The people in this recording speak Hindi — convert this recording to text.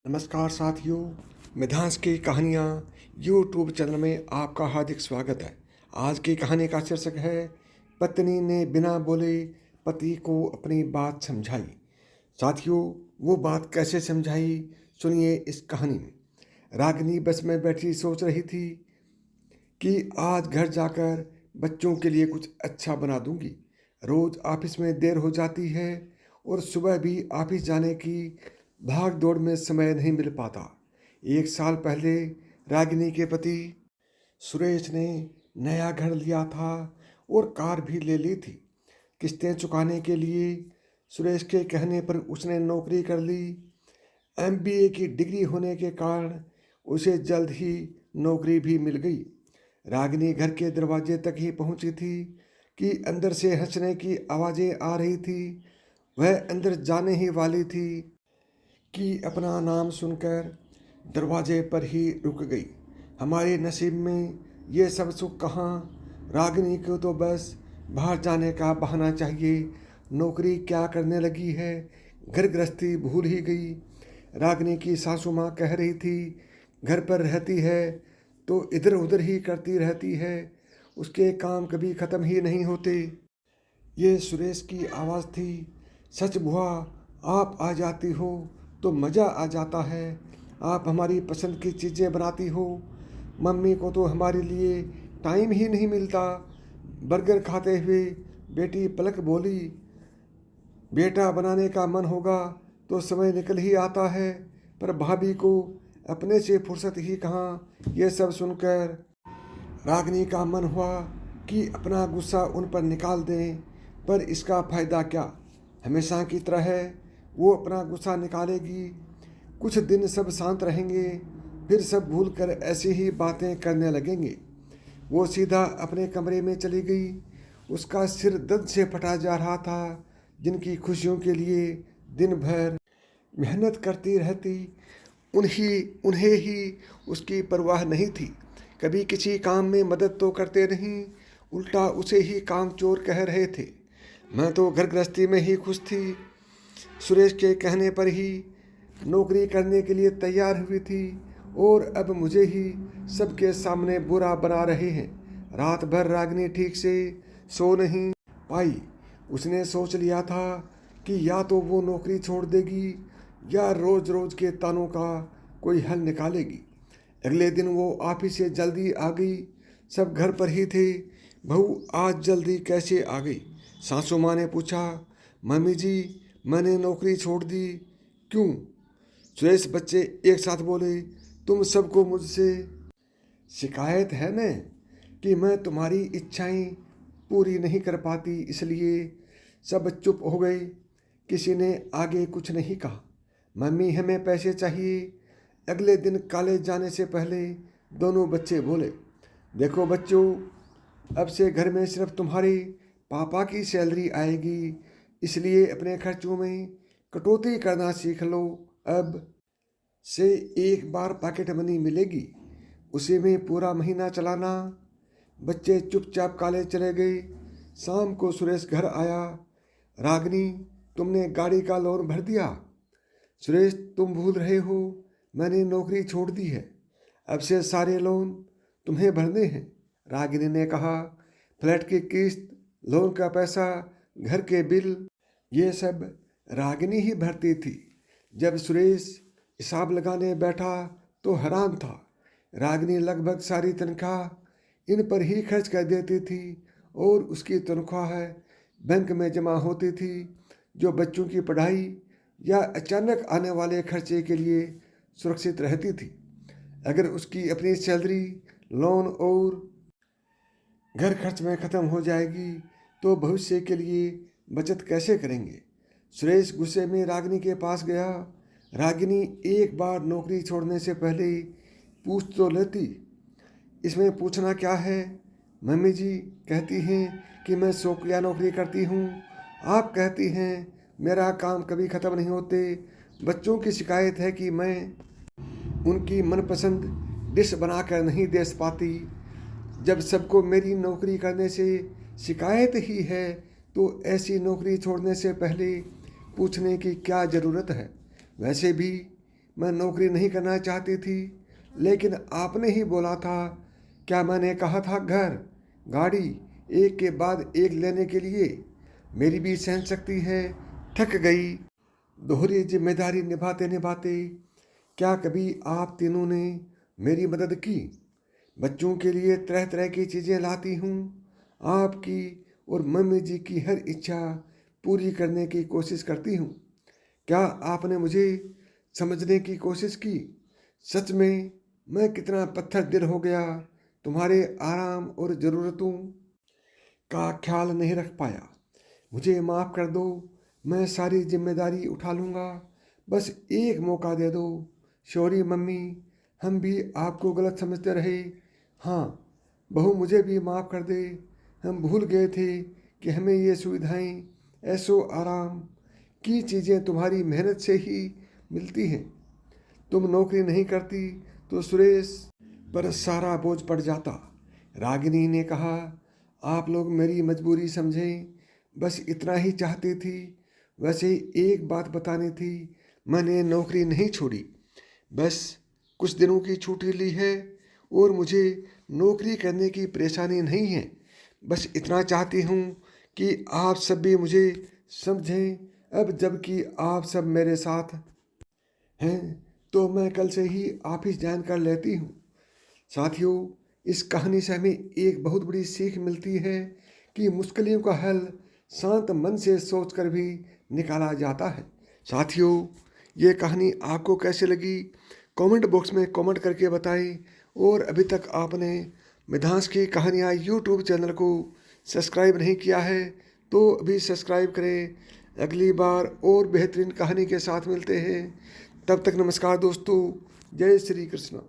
नमस्कार साथियों, मिधांस की कहानियाँ यूट्यूब चैनल में आपका हार्दिक स्वागत है। आज की कहानी का शीर्षक है पत्नी ने बिना बोले पति को अपनी बात समझाई। साथियों, वो बात कैसे समझाई, सुनिए इस कहानी में। रागिनी बस में बैठी सोच रही थी कि आज घर जाकर बच्चों के लिए कुछ अच्छा बना दूंगी। रोज ऑफिस में देर हो जाती है और सुबह भी ऑफिस जाने की भाग दौड़ में समय नहीं मिल पाता। 1 साल पहले रागिनी के पति सुरेश ने नया घर लिया था और कार भी ले ली थी। किस्तें चुकाने के लिए सुरेश के कहने पर उसने नौकरी कर ली। एमबीए की डिग्री होने के कारण उसे जल्द ही नौकरी भी मिल गई। रागिनी घर के दरवाजे तक ही पहुंची थी कि अंदर से हंसने की आवाज़ें आ रही थी। वह अंदर जाने ही वाली थी कि अपना नाम सुनकर दरवाजे पर ही रुक गई। हमारे नसीब में ये सब सुख कहाँ। रागिनी को तो बस बाहर जाने का बहाना चाहिए। नौकरी क्या करने लगी है, घर गृहस्थी भूल ही गई। रागिनी की सासू माँ कह रही थी, घर पर रहती है तो इधर उधर ही करती रहती है, उसके काम कभी ख़त्म ही नहीं होते। ये सुरेश की आवाज़ थी। सच बुआ, आप आ जाती हो तो मज़ा आ जाता है। आप हमारी पसंद की चीज़ें बनाती हो। मम्मी को तो हमारे लिए टाइम ही नहीं मिलता। बर्गर खाते हुए बेटी पलक बोली, बेटा बनाने का मन होगा तो समय निकल ही आता है, पर भाभी को अपने से फुर्सत ही कहाँ। ये सब सुनकर रागिनी का मन हुआ कि अपना गुस्सा उन पर निकाल दें, पर इसका फ़ायदा क्या। हमेशा की तरह वो अपना गुस्सा निकालेगी। कुछ दिन सब शांत रहेंगे, फिर सब भूल कर ऐसी ही बातें करने लगेंगे। वो सीधा अपने कमरे में चली गई। उसका सिर दर्द से फटा जा रहा था। जिनकी खुशियों के लिए दिन भर मेहनत करती रहती, उन्हें ही उसकी परवाह नहीं थी। कभी किसी काम में मदद तो करते नहीं, उल्टा उसे ही काम चोर कह रहे थे। मैं तो घर गृहस्थी में ही खुश थी। सुरेश के कहने पर ही नौकरी करने के लिए तैयार हुई थी और अब मुझे ही सबके सामने बुरा बना रहे हैं। रात भर रागिनी ठीक से सो नहीं पाई। उसने सोच लिया था कि या तो वो नौकरी छोड़ देगी या रोज रोज के तानों का कोई हल निकालेगी। अगले दिन वो ऑफिस से जल्दी आ गई। सब घर पर ही थे। बहू आज जल्दी कैसे आ गई? सासू माँ ने पूछा। मम्मी जी, मैंने नौकरी छोड़ दी। क्यों? सुरेश बच्चे एक साथ बोले। तुम सबको मुझसे शिकायत है न कि मैं तुम्हारी इच्छाएं पूरी नहीं कर पाती, इसलिए सब चुप हो गए। किसी ने आगे कुछ नहीं कहा। मम्मी, हमें पैसे चाहिए। अगले दिन कॉलेज जाने से पहले दोनों बच्चे बोले, देखो बच्चों, अब से घर में सिर्फ तुम्हारे पापा की सैलरी आएगी, इसलिए अपने खर्चों में कटौती करना सीख लो। अब से एक बार पॉकेट मनी मिलेगी, उसी में पूरा महीना चलाना। बच्चे चुपचाप कॉलेज चले गए। शाम को सुरेश घर आया। रागिनी, तुमने गाड़ी का लोन भर दिया? सुरेश, तुम भूल रहे हो, मैंने नौकरी छोड़ दी है। अब से सारे लोन तुम्हें भरने हैं। रागिनी ने कहा। फ्लैट की किस्त, लोन का पैसा, घर के बिल, ये सब रागिनी ही भरती थी। जब सुरेश हिसाब लगाने बैठा तो हैरान था। रागिनी लगभग सारी तनख्वाह इन पर ही खर्च कर देती थी और उसकी तनख्वाह बैंक में जमा होती थी, जो बच्चों की पढ़ाई या अचानक आने वाले खर्चे के लिए सुरक्षित रहती थी। अगर उसकी अपनी सैलरी लोन और घर खर्च में ख़त्म हो जाएगी तो भविष्य के लिए बचत कैसे करेंगे? सुरेश गुस्से में रागिनी के पास गया। रागिनी एक बार नौकरी छोड़ने से पहले पूछ तो लेती, इसमें पूछना क्या है? मम्मी जी कहती हैं कि मैं शौकिया नौकरी करती हूँ। आप कहती हैं मेरा काम कभी ख़त्म नहीं होते। बच्चों की शिकायत है कि मैं उनकी मनपसंद डिश बनाकर नहीं दे पाती। जब सबको मेरी नौकरी करने से शिकायत ही है तो ऐसी नौकरी छोड़ने से पहले पूछने की क्या ज़रूरत है? वैसे भी मैं नौकरी नहीं करना चाहती थी, लेकिन आपने ही बोला था। क्या मैंने कहा था घर गाड़ी एक के बाद एक लेने के लिए? मेरी भी सहन शक्ति है थक गई। दोहरी जिम्मेदारी निभाते निभाते क्या कभी आप तीनों ने मेरी मदद की? बच्चों के लिए तरह तरह की चीज़ें लाती हूँ। आपकी और मम्मी जी की हर इच्छा पूरी करने की कोशिश करती हूँ। क्या आपने मुझे समझने की कोशिश की? सच में मैं कितना पत्थर दिल हो गया, तुम्हारे आराम और ज़रूरतों का ख्याल नहीं रख पाया। मुझे माफ़ कर दो, मैं सारी जिम्मेदारी उठा लूँगा। बस एक मौका दे दो। सॉरी मम्मी, हम भी आपको गलत समझते रहे। हाँ बहू, मुझे भी माफ़ कर दे। हम भूल गए थे कि हमें ये सुविधाएं, ऐशो आराम की चीज़ें तुम्हारी मेहनत से ही मिलती हैं। तुम नौकरी नहीं करती तो सुरेश पर सारा बोझ पड़ जाता। रागिनी ने कहा, आप लोग मेरी मजबूरी समझें, बस इतना ही चाहती थी। वैसे एक बात बतानी थी, मैंने नौकरी नहीं छोड़ी, बस कुछ दिनों की छुट्टी ली है और मुझे नौकरी करने की परेशानी नहीं है। बस इतना चाहती हूँ कि आप सब भी मुझे समझें। अब जबकि आप सब मेरे साथ हैं तो मैं कल से ही ऑफिस ज्वाइन कर लेती हूँ। साथियों, इस कहानी से हमें एक बहुत बड़ी सीख मिलती है कि मुश्किलों का हल शांत मन से सोचकर भी निकाला जाता है। साथियों, ये कहानी आपको कैसे लगी कमेंट बॉक्स में कमेंट करके बताएं। और अभी तक आपने मिधांस की कहानियाँ यूट्यूब चैनल को सब्सक्राइब नहीं किया है तो अभी सब्सक्राइब करें। अगली बार और बेहतरीन कहानी के साथ मिलते हैं। तब तक नमस्कार दोस्तों, जय श्री कृष्ण।